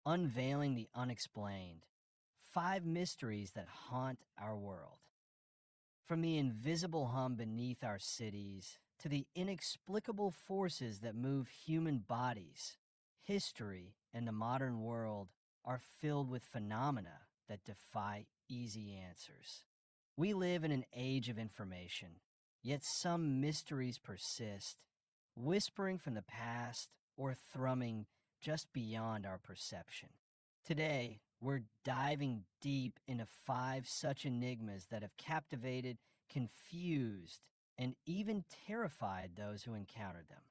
Unveiling the Unexplained. 5 mysteries that haunt our world. From the invisible hum beneath our cities to the inexplicable forces that move human bodies, history and the modern world are filled with phenomena that defy easy answers. We live in an age of information, yet some mysteries persist, whispering from the past or thrumming just beyond our perception. Today, we're diving deep into 5 such enigmas that have captivated, confused, and even terrified those who encountered them.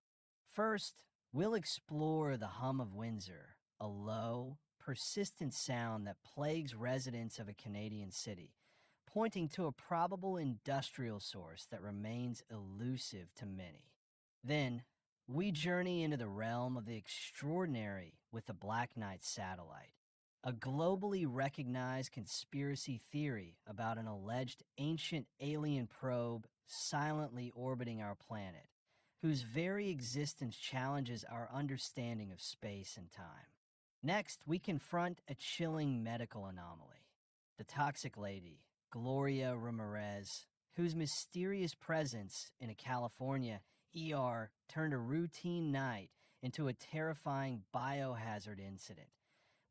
First, we'll explore the Hum of Windsor, a low, persistent sound that plagues residents of a Canadian city, pointing to a probable industrial source that remains elusive to many. Then, we journey into the realm of the extraordinary with the Black Knight satellite, a globally recognized conspiracy theory about an alleged ancient alien probe silently orbiting our planet, whose very existence challenges our understanding of space and time. Next, we confront a chilling medical anomaly, the toxic lady, Gloria Ramirez, whose mysterious presence in a California ER turned a routine night into a terrifying biohazard incident,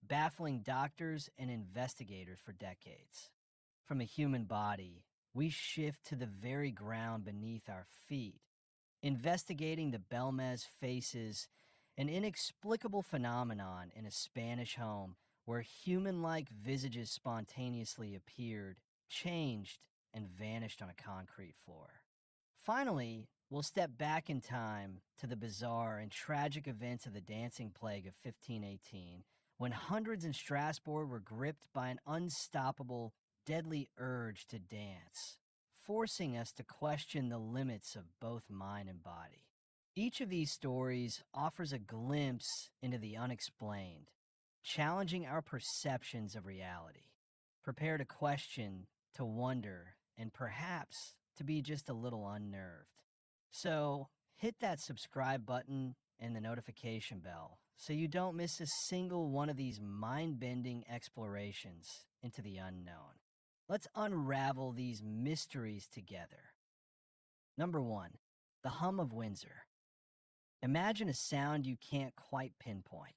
baffling doctors and investigators for decades. From a human body, we shift to the very ground beneath our feet, investigating the Belmez faces, an inexplicable phenomenon in a Spanish home where human-like visages spontaneously appeared, changed, and vanished on a concrete floor. Finally, we'll step back in time to the bizarre and tragic events of the Dancing Plague of 1518, when hundreds in Strasbourg were gripped by an unstoppable, deadly urge to dance, forcing us to question the limits of both mind and body. Each of these stories offers a glimpse into the unexplained, challenging our perceptions of reality. Prepare to question, to wonder, and perhaps to be just a little unnerved. So, hit that subscribe button and the notification bell so you don't miss a single one of these mind-bending explorations into the unknown. Let's unravel these mysteries together. Number 1, the Hum of Windsor. Imagine a sound you can't quite pinpoint,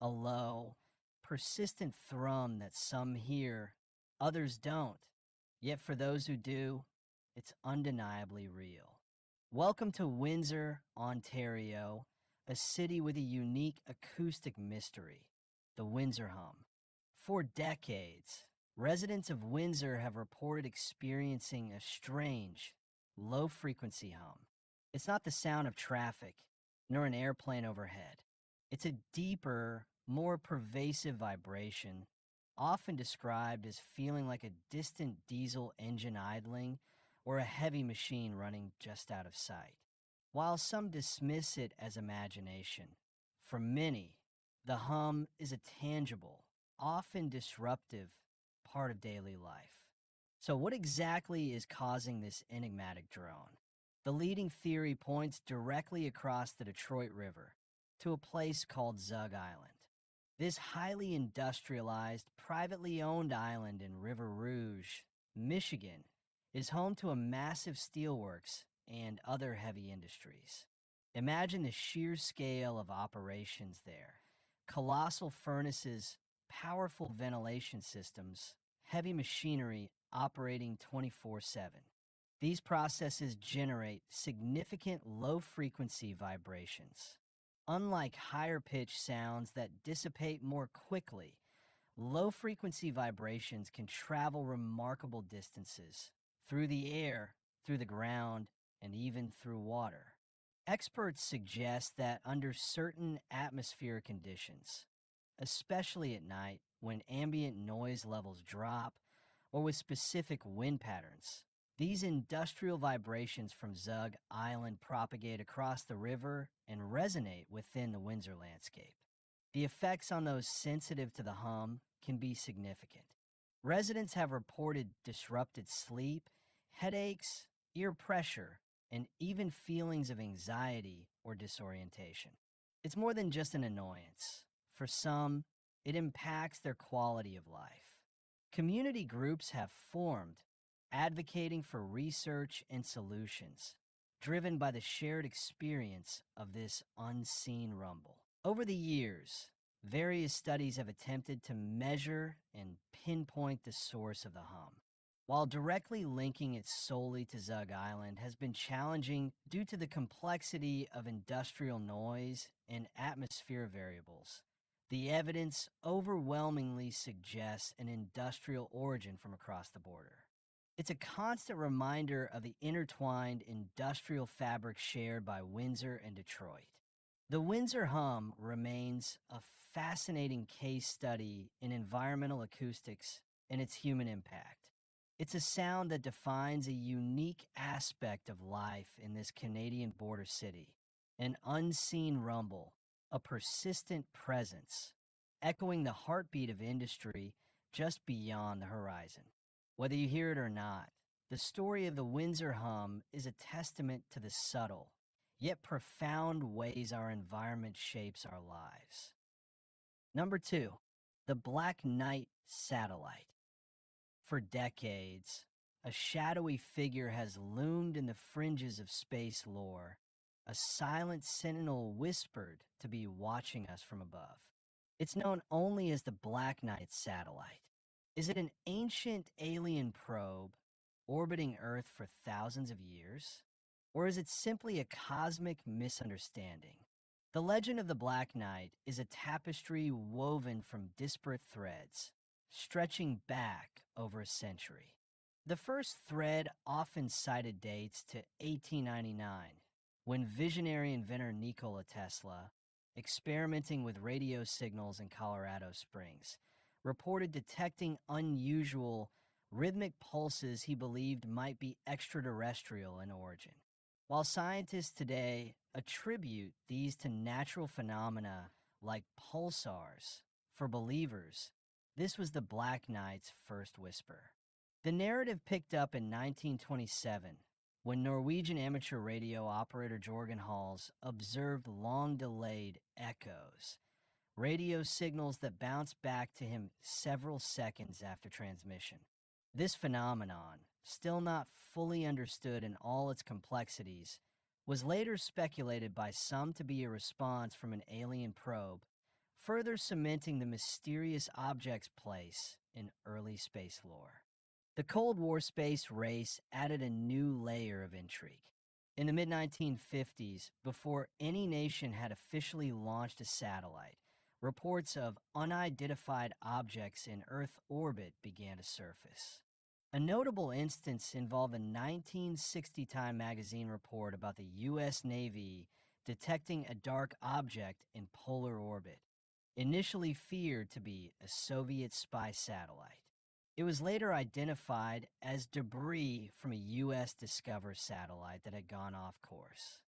a low, persistent thrum that some hear, others don't. Yet for those who do, it's undeniably real. Welcome to Windsor, Ontario, a city with a unique acoustic mystery, the Windsor Hum. For decades, residents of Windsor have reported experiencing a strange, low-frequency hum. It's not the sound of traffic, nor an airplane overhead. It's a deeper, more pervasive vibration, often described as feeling like a distant diesel engine idling or a heavy machine running just out of sight. While some dismiss it as imagination, for many, the hum is a tangible, often disruptive part of daily life. So what exactly is causing this enigmatic drone? The leading theory points directly across the Detroit River to a place called Zug Island. This highly industrialized, privately owned island in River Rouge, Michigan, is home to a massive steelworks and other heavy industries. Imagine the sheer scale of operations there. Colossal furnaces, powerful ventilation systems, heavy machinery operating 24/7. These processes generate significant low-frequency vibrations. Unlike higher-pitched sounds that dissipate more quickly, low-frequency vibrations can travel remarkable distances through the air, through the ground, and even through water. Experts suggest that under certain atmospheric conditions, especially at night when ambient noise levels drop or with specific wind patterns, these industrial vibrations from Zug Island propagate across the river and resonate within the Windsor landscape. The effects on those sensitive to the hum can be significant. Residents have reported disrupted sleep, headaches, ear pressure, and even feelings of anxiety or disorientation. It's more than just an annoyance. For some, it impacts their quality of life. Community groups have formed, advocating for research and solutions, driven by the shared experience of this unseen rumble. Over the years, various studies have attempted to measure and pinpoint the source of the hum. While directly linking it solely to Zug Island has been challenging due to the complexity of industrial noise and atmosphere variables, the evidence overwhelmingly suggests an industrial origin from across the border. It's a constant reminder of the intertwined industrial fabric shared by Windsor and Detroit. The Windsor hum remains a fascinating case study in environmental acoustics and its human impact. It's a sound that defines a unique aspect of life in this Canadian border city, an unseen rumble, a persistent presence, echoing the heartbeat of industry just beyond the horizon. Whether you hear it or not, the story of the Windsor hum is a testament to the subtle, yet profound ways our environment shapes our lives. Number 2, the Black Knight satellite. For decades, a shadowy figure has loomed in the fringes of space lore, a silent sentinel whispered to be watching us from above. It's known only as the Black Knight satellite. Is it an ancient alien probe orbiting Earth for thousands of years? Or is it simply a cosmic misunderstanding? The legend of the Black Knight is a tapestry woven from disparate threads, stretching back over a century. The first thread often cited dates to 1899, when visionary inventor Nikola Tesla, experimenting with radio signals in Colorado Springs, reported detecting unusual, rhythmic pulses he believed might be extraterrestrial in origin. While scientists today attribute these to natural phenomena like pulsars, for believers, this was the Black Knight's first whisper. The narrative picked up in 1927 when Norwegian amateur radio operator Jorgen Hals observed long-delayed echoes, radio signals that bounced back to him several seconds after transmission. This phenomenon, still not fully understood in all its complexities, was later speculated by some to be a response from an alien probe, further cementing the mysterious object's place in early space lore. The Cold War space race added a new layer of intrigue. In the mid-1950s, before any nation had officially launched a satellite, reports of unidentified objects in Earth orbit began to surface. A notable instance involved a 1960 Time magazine report about the U.S. Navy detecting a dark object in polar orbit, initially feared to be a Soviet spy satellite. It was later identified as debris from a U.S. Discover satellite that had gone off course.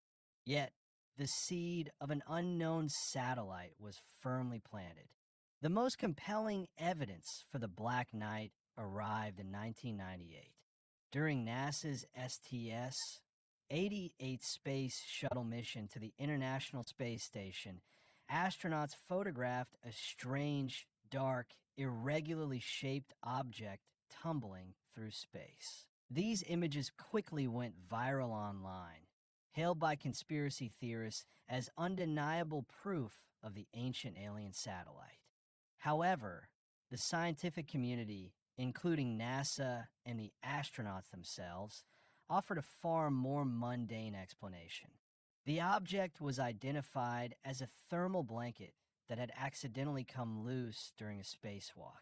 Yet, the seed of an unknown satellite was firmly planted. The most compelling evidence for the Black Knight arrived in 1998. During NASA's STS-88 space shuttle mission to the International Space Station, astronauts photographed a strange, dark, irregularly shaped object tumbling through space. These images quickly went viral online, hailed by conspiracy theorists as undeniable proof of the ancient alien satellite. However, the scientific community, including NASA and the astronauts themselves, offered a far more mundane explanation. The object was identified as a thermal blanket that had accidentally come loose during a spacewalk.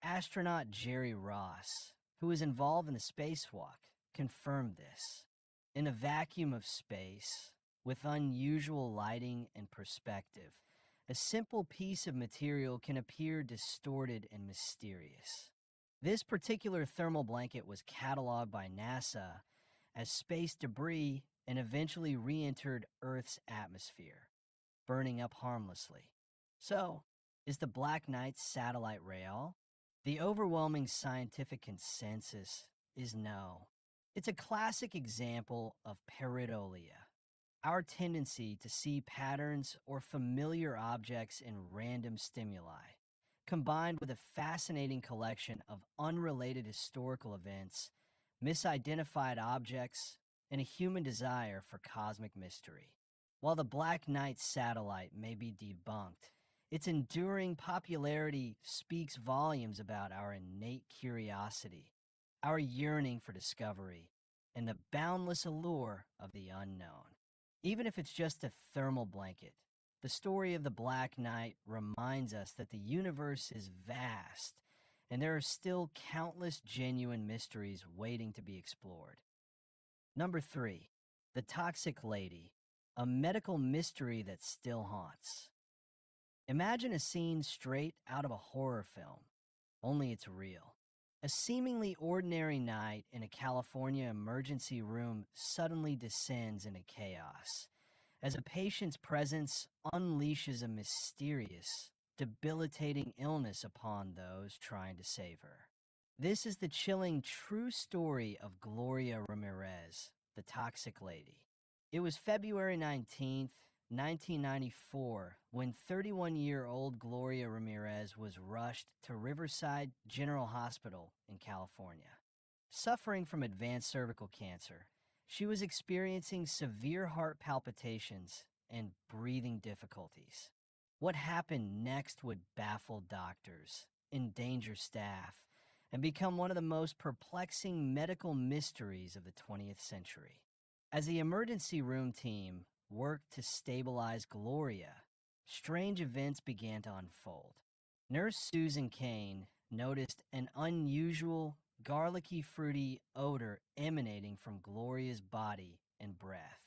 Astronaut Jerry Ross, who was involved in the spacewalk, confirmed this. In a vacuum of space, with unusual lighting and perspective, a simple piece of material can appear distorted and mysterious. This particular thermal blanket was cataloged by NASA as space debris and eventually re-entered Earth's atmosphere, burning up harmlessly. So, is the Black Knight satellite real? The overwhelming scientific consensus is no. It's a classic example of pareidolia, our tendency to see patterns or familiar objects in random stimuli, combined with a fascinating collection of unrelated historical events, misidentified objects, and a human desire for cosmic mystery. While the Black Knight satellite may be debunked, its enduring popularity speaks volumes about our innate curiosity, our yearning for discovery, and the boundless allure of the unknown. Even if it's just a thermal blanket, the story of the Black Knight reminds us that the universe is vast and there are still countless genuine mysteries waiting to be explored. Number 3, the Toxic Lady, a medical mystery that still haunts. Imagine a scene straight out of a horror film, only it's real. A seemingly ordinary night in a California emergency room suddenly descends into chaos as a patient's presence unleashes a mysterious, debilitating illness upon those trying to save her. This is the chilling true story of Gloria Ramirez, the Toxic Lady. It was February 19th, 1994, when 31-year-old Gloria Ramirez was rushed to Riverside General Hospital in California. Suffering from advanced cervical cancer, she was experiencing severe heart palpitations and breathing difficulties. What happened next would baffle doctors, endanger staff, and become one of the most perplexing medical mysteries of the 20th century. As the emergency room team worked to stabilize Gloria, strange events began to unfold. Nurse Susan Kane noticed an unusual, garlicky fruity odor emanating from Gloria's body and breath.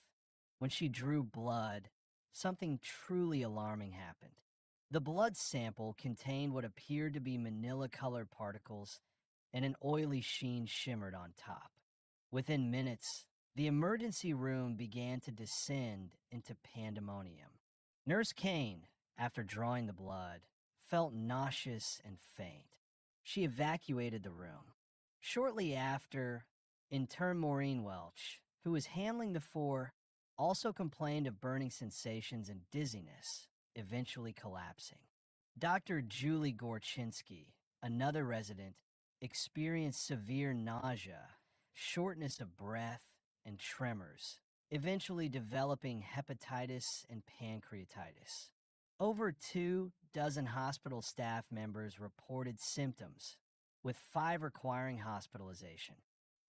When she drew blood, something truly alarming happened. The blood sample contained what appeared to be manila-colored particles, and an oily sheen shimmered on top. Within minutes, the emergency room began to descend into pandemonium. Nurse Kane, after drawing the blood, felt nauseous and faint. She evacuated the room. Shortly after, intern Maureen Welch, who was handling the four, also complained of burning sensations and dizziness, eventually collapsing. Dr. Julie Gorchinsky, another resident, experienced severe nausea, shortness of breath, and tremors, eventually developing hepatitis and pancreatitis. Over 24 hospital staff members reported symptoms, with 5 requiring hospitalization.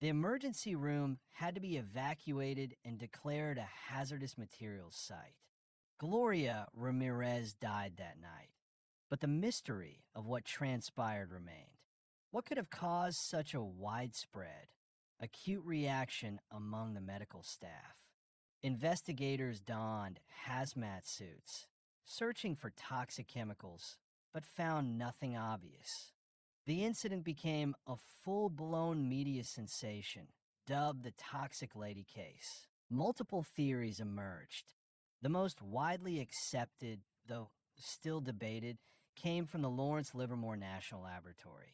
The emergency room had to be evacuated and declared a hazardous materials site. Gloria Ramirez died that night, but the mystery of what transpired remained. What could have caused such a widespread, acute reaction among the medical staff? Investigators donned hazmat suits, searching for toxic chemicals, but found nothing obvious. The incident became a full-blown media sensation, dubbed the Toxic Lady case. Multiple theories emerged. The most widely accepted, though still debated, came from the Lawrence Livermore National Laboratory.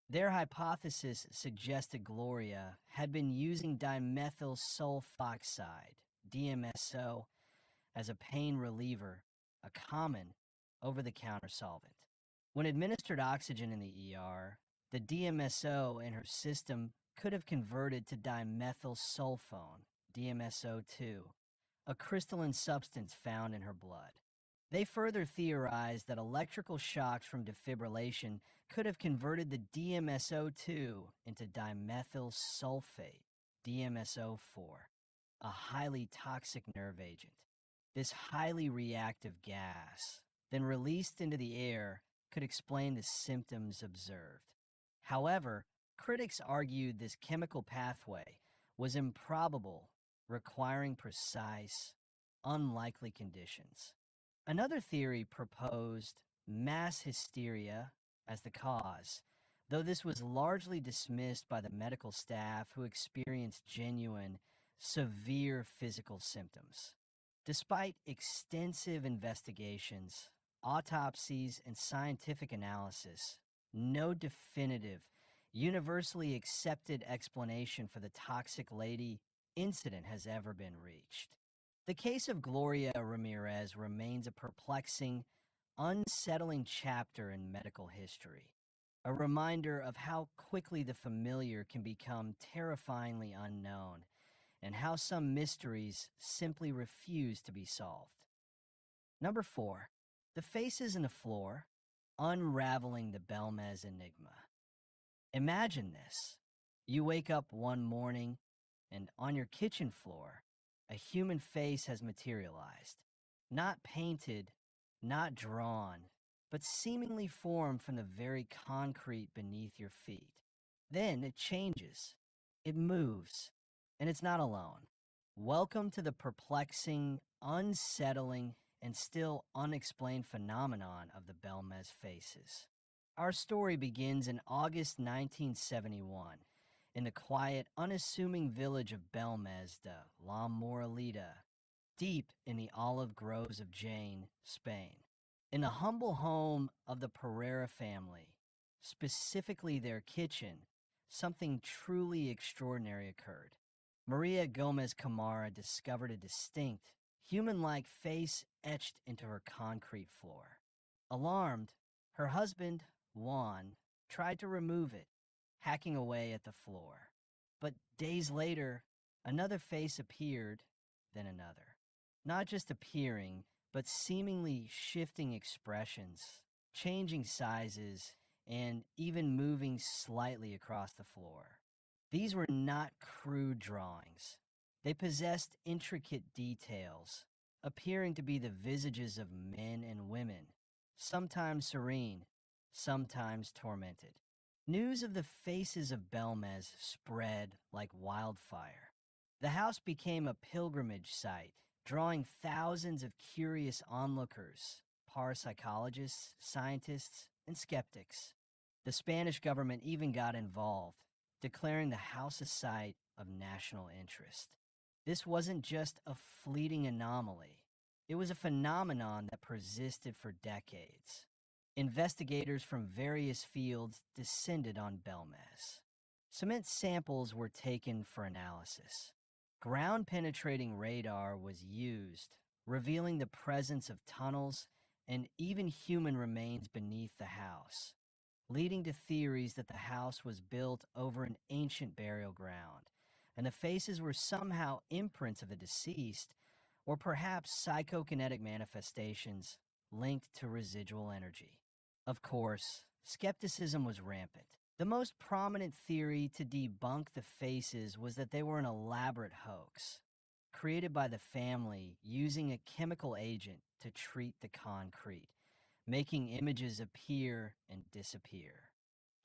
Their hypothesis suggested Gloria had been using dimethyl sulfoxide, DMSO, as a pain reliever, a common over-the-counter solvent. When administered oxygen in the ER, the DMSO in her system could have converted to dimethyl sulfone, DMSO2, a crystalline substance found in her blood. They further theorized that electrical shocks from defibrillation could have converted the DMSO2 into dimethyl sulfate, DMSO4, a highly toxic nerve agent. This highly reactive gas, then released into the air, could explain the symptoms observed. However, critics argued this chemical pathway was improbable, requiring precise, unlikely conditions. Another theory proposed mass hysteria as the cause, though this was largely dismissed by the medical staff who experienced genuine, severe physical symptoms. Despite extensive investigations, autopsies, and scientific analysis, no definitive, universally accepted explanation for the Toxic Lady incident has ever been reached. The case of Gloria Ramirez remains a perplexing, unsettling chapter in medical history, a reminder of how quickly the familiar can become terrifyingly unknown, and how some mysteries simply refuse to be solved. Number 4, the faces in the floor, unraveling the Belmez enigma. Imagine this. You wake up one morning, and on your kitchen floor, a human face has materialized. Not painted, not drawn, but seemingly formed from the very concrete beneath your feet. Then it changes. It moves, and it's not alone. Welcome to the perplexing, unsettling, and still unexplained phenomenon of the Belmez faces. Our story begins in August 1971 in the quiet, unassuming village of Belmez de la Moraleda, deep in the olive groves of Jaén, Spain. In the humble home of the Pereira family, specifically their kitchen, something truly extraordinary occurred. Maria Gomez Camara discovered a distinct, human-like face etched into her concrete floor. Alarmed, her husband, Juan, tried to remove it, hacking away at the floor. But days later, another face appeared, then another. Not just appearing, but seemingly shifting expressions, changing sizes, and even moving slightly across the floor. These were not crude drawings. They possessed intricate details, appearing to be the visages of men and women, sometimes serene, sometimes tormented. News of the faces of Belmez spread like wildfire. The house became a pilgrimage site, drawing thousands of curious onlookers, parapsychologists, scientists, and skeptics. The Spanish government even got involved, declaring the house a site of national interest. This wasn't just a fleeting anomaly. It was a phenomenon that persisted for decades. Investigators from various fields descended on Belmez. Cement samples were taken for analysis. Ground-penetrating radar was used, revealing the presence of tunnels and even human remains beneath the house, leading to theories that the house was built over an ancient burial ground, and the faces were somehow imprints of the deceased, or perhaps psychokinetic manifestations linked to residual energy. Of course, skepticism was rampant. The most prominent theory to debunk the faces was that they were an elaborate hoax, created by the family using a chemical agent to treat the concrete, making images appear and disappear.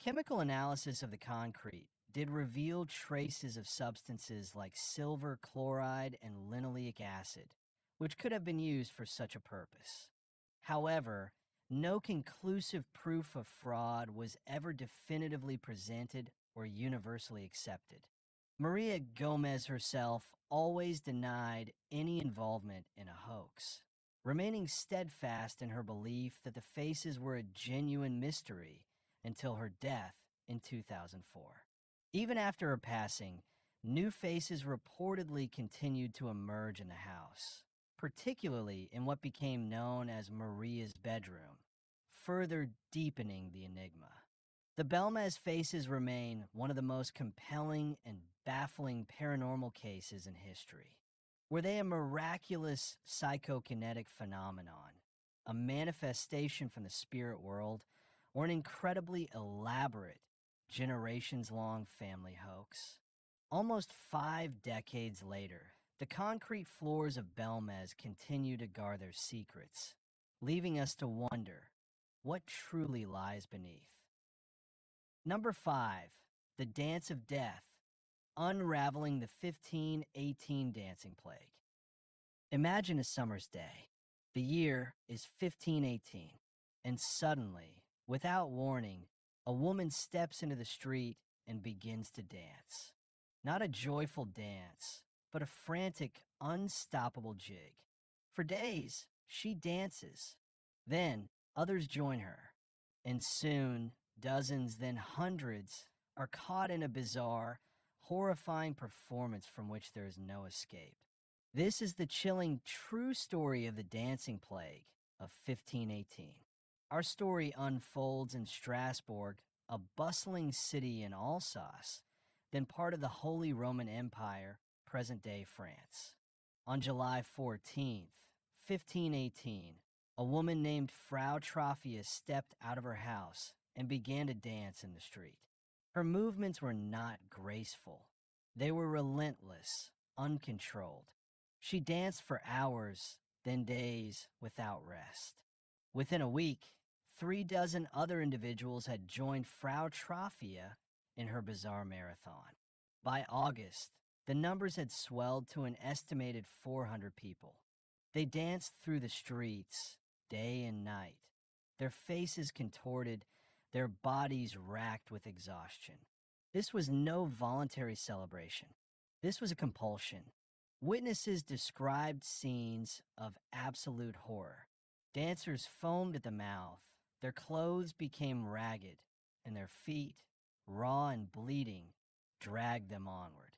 Chemical analysis of the concrete did reveal traces of substances like silver chloride and linoleic acid, which could have been used for such a purpose. However, no conclusive proof of fraud was ever definitively presented or universally accepted. Maria Gomez herself always denied any involvement in a hoax, remaining steadfast in her belief that the faces were a genuine mystery until her death in 2004. Even after her passing, new faces reportedly continued to emerge in the house, particularly in what became known as Maria's bedroom, further deepening the enigma. The Belmez faces remain one of the most compelling and baffling paranormal cases in history. Were they a miraculous psychokinetic phenomenon, a manifestation from the spirit world, or an incredibly elaborate, generations-long family hoax? Almost 5 decades later, the concrete floors of Belmez continue to guard their secrets, leaving us to wonder what truly lies beneath. Number 5, the Dance of Death, unraveling the 1518 dancing plague. Imagine a summer's day. The year is 1518, and suddenly, without warning, a woman steps into the street and begins to dance. Not a joyful dance, but a frantic, unstoppable jig. For days, she dances. Then, others join her. And soon, dozens, then hundreds, are caught in a bizarre, horrifying performance from which there is no escape. This is the chilling, true story of the dancing plague of 1518. Our story unfolds in Strasbourg, a bustling city in Alsace, then part of the Holy Roman Empire, present-day France. On July 14th, 1518, a woman named Frau Trophius stepped out of her house and began to dance in the street. Her movements were not graceful. They were relentless, uncontrolled. She danced for hours, then days without rest. Within a week, 36 other individuals had joined Frau Trophia in her bizarre marathon. By August, the numbers had swelled to an estimated 400 people. They danced through the streets, day and night, their faces contorted, their bodies racked with exhaustion. This was no voluntary celebration. This was a compulsion. Witnesses described scenes of absolute horror. Dancers foamed at the mouth, their clothes became ragged, and their feet, raw and bleeding, dragged them onward.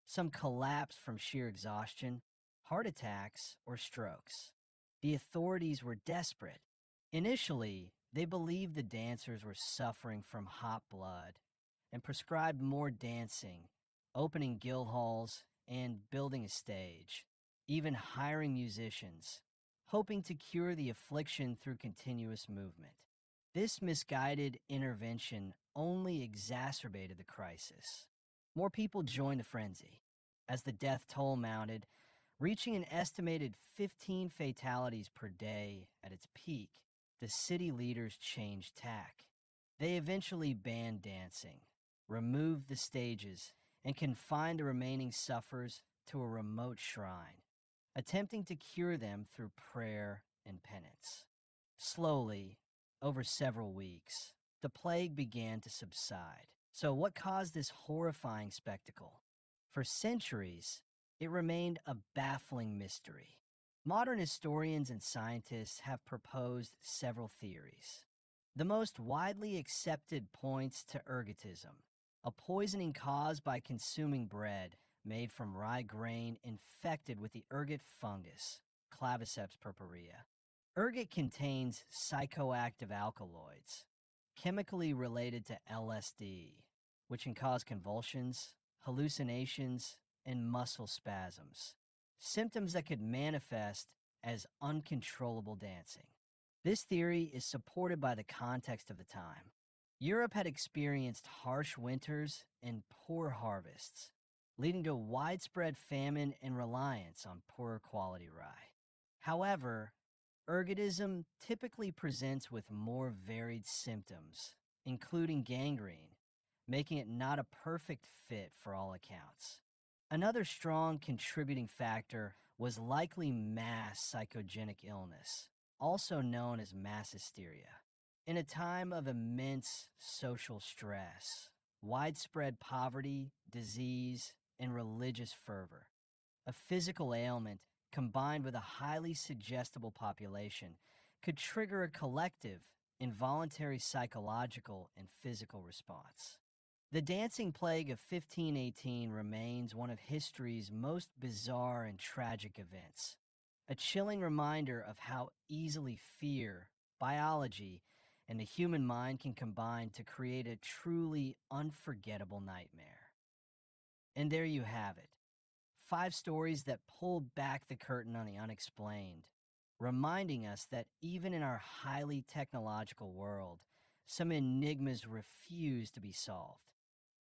Some collapsed from sheer exhaustion, heart attacks, or strokes. The authorities were desperate. Initially, they believed the dancers were suffering from hot blood and prescribed more dancing, opening guild halls and building a stage, even hiring musicians, hoping to cure the affliction through continuous movement. This misguided intervention only exacerbated the crisis. More people joined the frenzy. As the death toll mounted, reaching an estimated 15 fatalities per day at its peak, the city leaders changed tack. They eventually banned dancing, removed the stages, and confined the remaining sufferers to a remote shrine, attempting to cure them through prayer and penance. Slowly, over several weeks, the plague began to subside. So what caused this horrifying spectacle? For centuries, it remained a baffling mystery. Modern historians and scientists have proposed several theories. The most widely accepted points to ergotism, a poisoning caused by consuming bread made from rye grain infected with the ergot fungus, Claviceps purpurea. Ergot contains psychoactive alkaloids, chemically related to LSD, which can cause convulsions, hallucinations, and muscle spasms, symptoms that could manifest as uncontrollable dancing. This theory is supported by the context of the time. Europe had experienced harsh winters and poor harvests, leading to widespread famine and reliance on poorer quality rye. However, ergotism typically presents with more varied symptoms, including gangrene, making it not a perfect fit for all accounts. Another strong contributing factor was likely mass psychogenic illness, also known as mass hysteria. In a time of immense social stress, widespread poverty, disease, and religious fervor, a physical ailment combined with a highly suggestible population could trigger a collective, involuntary psychological and physical response. The dancing plague of 1518 remains one of history's most bizarre and tragic events, a chilling reminder of how easily fear, biology, and the human mind can combine to create a truly unforgettable nightmare. And there you have it, 5 stories that pull back the curtain on the unexplained, reminding us that even in our highly technological world, some enigmas refuse to be solved.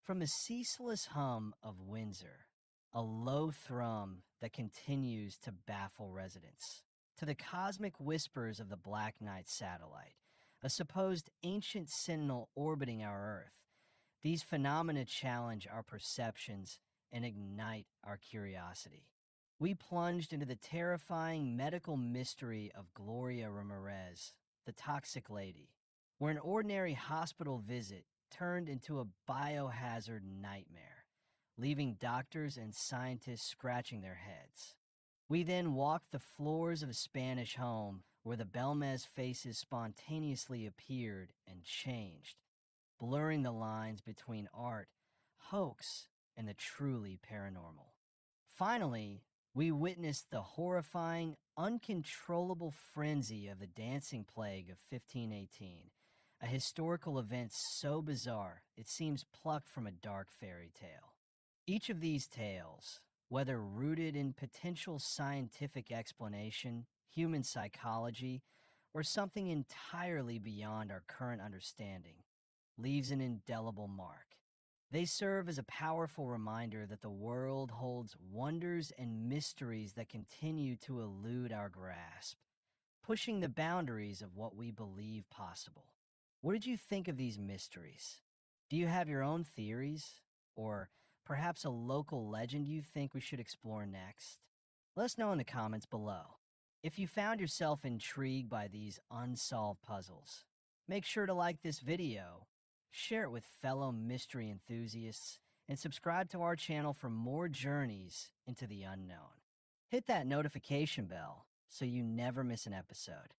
From the ceaseless hum of Windsor, a low thrum that continues to baffle residents, to the cosmic whispers of the Black Knight satellite, a supposed ancient sentinel orbiting our Earth, these phenomena challenge our perceptions and ignite our curiosity. We plunged into the terrifying medical mystery of Gloria Ramirez, the Toxic Lady, where an ordinary hospital visit turned into a biohazard nightmare, leaving doctors and scientists scratching their heads. We then walked the floors of a Spanish home where the Belmez faces spontaneously appeared and changed, blurring the lines between art, hoax, and the truly paranormal. Finally, We witnessed the horrifying, uncontrollable frenzy of the dancing plague of 1518, a historical event so bizarre it seems plucked from a dark fairy tale. Each of these tales, whether rooted in potential scientific explanation, human psychology, or something entirely beyond our current understanding, leaves an indelible mark. They serve as a powerful reminder that the world holds wonders and mysteries that continue to elude our grasp, pushing the boundaries of what we believe possible. What did you think of these mysteries? Do you have your own theories? Or perhaps a local legend you think we should explore next? Let us know in the comments below. If you found yourself intrigued by these unsolved puzzles, make sure to like this video, share it with fellow mystery enthusiasts, and subscribe to our channel for more journeys into the unknown. Hit that notification bell so you never miss an episode.